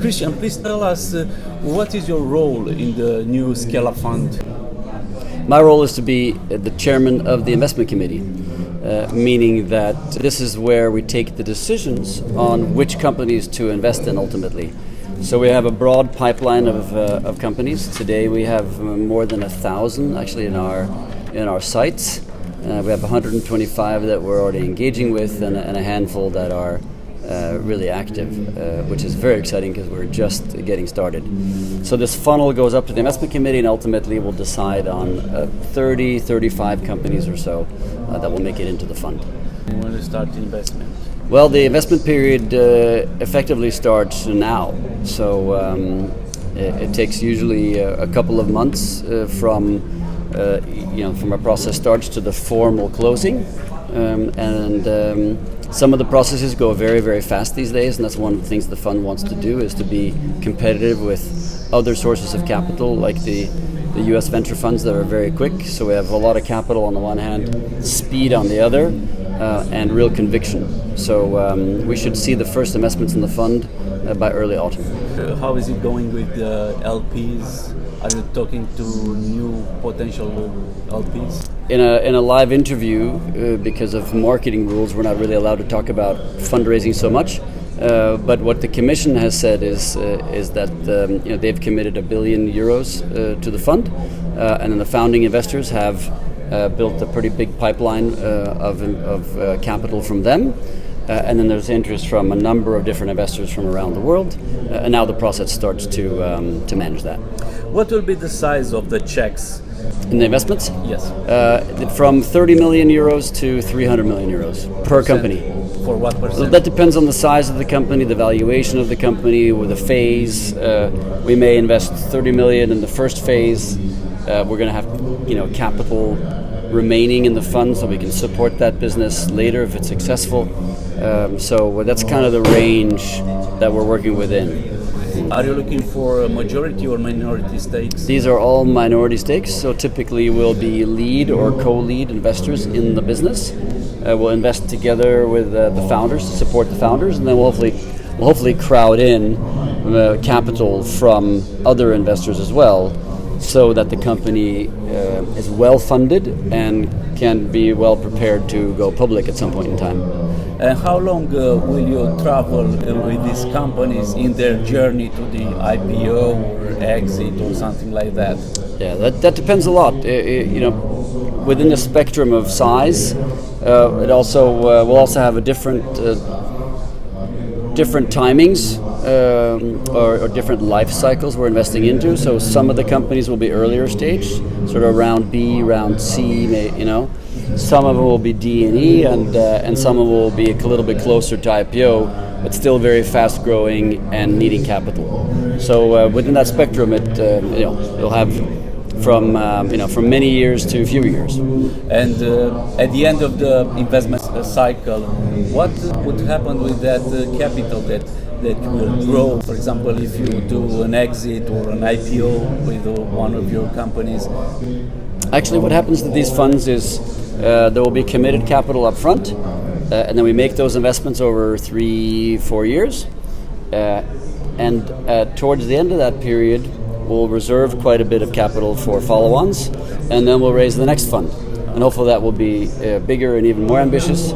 Christian, please tell us what is your role in the new Scale Up Fund? My role is to be the chairman of the investment committee, meaning that this is where we take the decisions on which companies to invest in ultimately. So we have a broad pipeline of companies. Today we have more than 1,000 actually in our sites. We have 125 that we're already engaging with, and a handful that are really active, which is very exciting because we're just getting started. So this funnel goes up to the investment committee, and ultimately we'll decide on 30, 35 companies or so that will make it into the fund. When to start the investment? Well, the investment period effectively starts now. So it takes usually a couple of months from a process starts to the formal closing, and some of the processes go very, very fast these days, and that's one of the things the fund wants to do, is to be competitive with other sources of capital, like the U.S. venture funds that are very quick. So we have a lot of capital on the one hand, speed on the other, and real conviction. So we should see the first investments in the fund by early autumn. How is it going with the LPs? Are you talking to new potential LPs? In a live interview, because of marketing rules, we're not really allowed to talk about fundraising so much. But what the Commission has said is that they've committed €1 billion to the fund, and then the founding investors have built a pretty big pipeline of capital from them. And then there's interest from a number of different investors from around the world, and now the process starts to manage that. What will be the size of the checks? In the investments? Yes. From €30 million to €300 million per company. For what percent? That depends on the size of the company, the valuation of the company, or the phase. We may invest 30 million in the first phase. We're going to have, capital remaining in the fund so we can support that business later if it's successful. So that's kind of the range that we're working within. Are you looking for a majority or minority stakes? These are all minority stakes, so typically we'll be lead or co-lead investors in the business. We'll invest together with the founders to support the founders, and then we'll hopefully crowd in capital from other investors as well, so that the company is well funded and can be well prepared to go public at some point in time. And how long will you travel with these companies in their journey to the IPO or exit or something like that? Yeah, that depends a lot. Within the spectrum of size, we'll also have a different timings or different life cycles we're investing into. So some of the companies will be earlier stage, sort of round B, round C, Some of them will be D and E, and some of them will be a little bit closer to IPO, but still very fast growing and needing capital. So within that spectrum, you'll have from many years to a few years. And at the end of the investment cycle, what would happen with that capital that will grow? For example, if you do an exit or an IPO with one of your companies. Actually, what happens to these funds is there will be committed capital up front, and then we make those investments over 3-4 years. And towards the end of that period, we'll reserve quite a bit of capital for follow-ons, and then we'll raise the next fund. And hopefully that will be bigger and even more ambitious.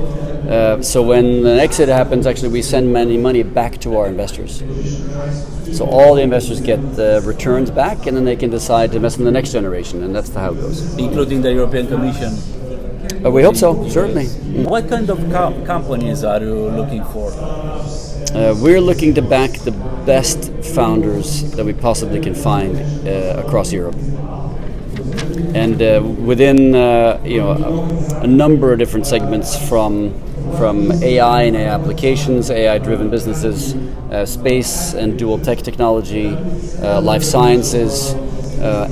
So when the exit happens, actually we send money back to our investors. So all the investors get the returns back, and then they can decide to invest in the next generation, and that's how it goes. Including the European Commission? We hope so, certainly. What kind of companies are you looking for? We're looking to back the best founders that we possibly can find across Europe. And within a number of different segments, from AI and AI applications, AI-driven businesses, space and dual tech technology, life sciences,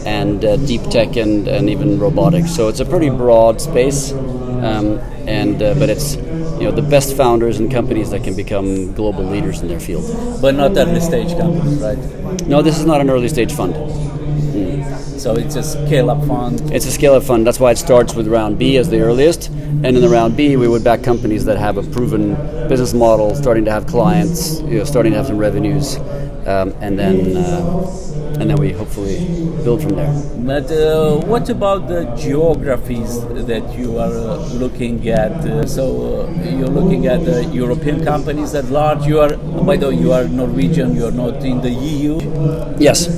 and deep tech and even robotics. So it's a pretty broad space, but it's the best founders and companies that can become global leaders in their field. But not early stage companies, right? No, this is not an early stage fund. So it's a scale-up fund? It's a scale-up fund. That's why it starts with round B as the earliest. And in the round B, we would back companies that have a proven business model, starting to have clients, starting to have some revenues, and then we hopefully build from there. But what about the geographies that you are looking at? You're looking at European companies at large. By the way, you are Norwegian. You are not in the EU. Yes,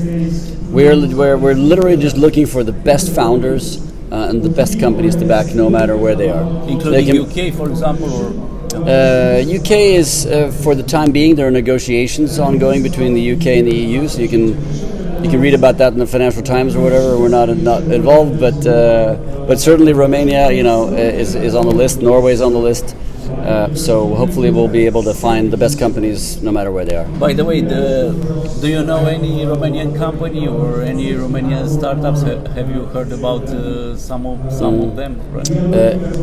we're literally just looking for the best founders and the best companies to back, no matter where they are. Including UK, for example, or UK is for the time being. There are negotiations ongoing between the UK and the EU, so you can read about that in the Financial Times or whatever. We're not involved, but certainly Romania, is on the list. Norway is on the list. So hopefully we'll be able to find the best companies no matter where they are. By the way, do you know any Romanian company or any Romanian startups? Have you heard about some of them? Right?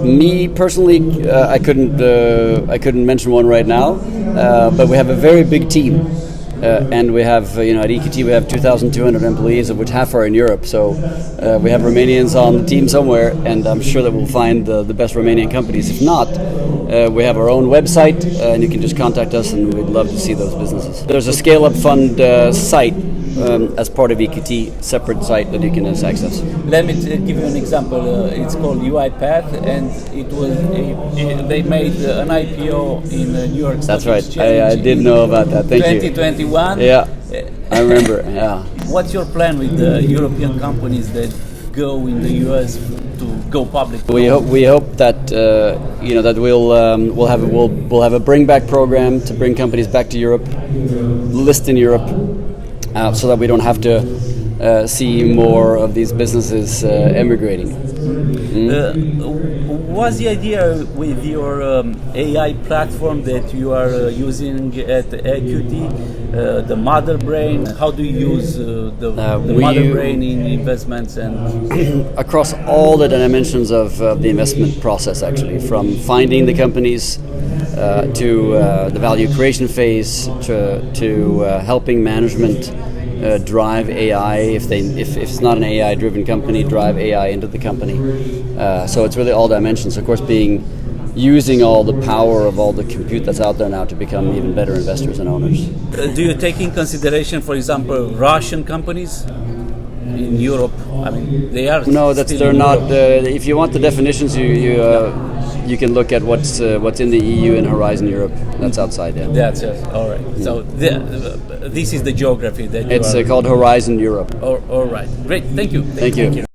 Me personally, I couldn't mention one right now, but we have a very big team. And we have, at EQT we have 2,200 employees, of which half are in Europe. So we have Romanians on the team somewhere, and I'm sure that we'll find the best Romanian companies. If not, we have our own website, and you can just contact us, and we'd love to see those businesses. There's a Scale-Up Fund site as part of EQT, separate site that you can access. Let me give you an example. It's called UiPath, and they made an IPO in New York Stock That's right. Exchange. I did know about that. Thank you. 2021. Yeah, I remember. Yeah. What's your plan with the European companies that go in the US to go public? We hope that that we'll have a bring back program to bring companies back to Europe, list in Europe, so that we don't have to see more of these businesses emigrating. What's the idea with your AI platform that you are using at EQT, the Mother Brain? How do you use the Mother Brain in investments and across all the dimensions of the investment process, actually, from finding the companies to the value creation phase to helping management drive AI, if it's not an AI driven company, drive AI into the company. So it's really all dimensions. Of course, using all the power of all the compute that's out there now to become even better investors and owners. Do you take in consideration, for example, Russian companies in Europe? I mean, they are they're not. If you want the definitions, you can look at what's in the EU and Horizon Europe. That's outside. Yeah. That's it. All right. So this is the geography that it's called Horizon Europe. All right. Great. Thank you. Thank you.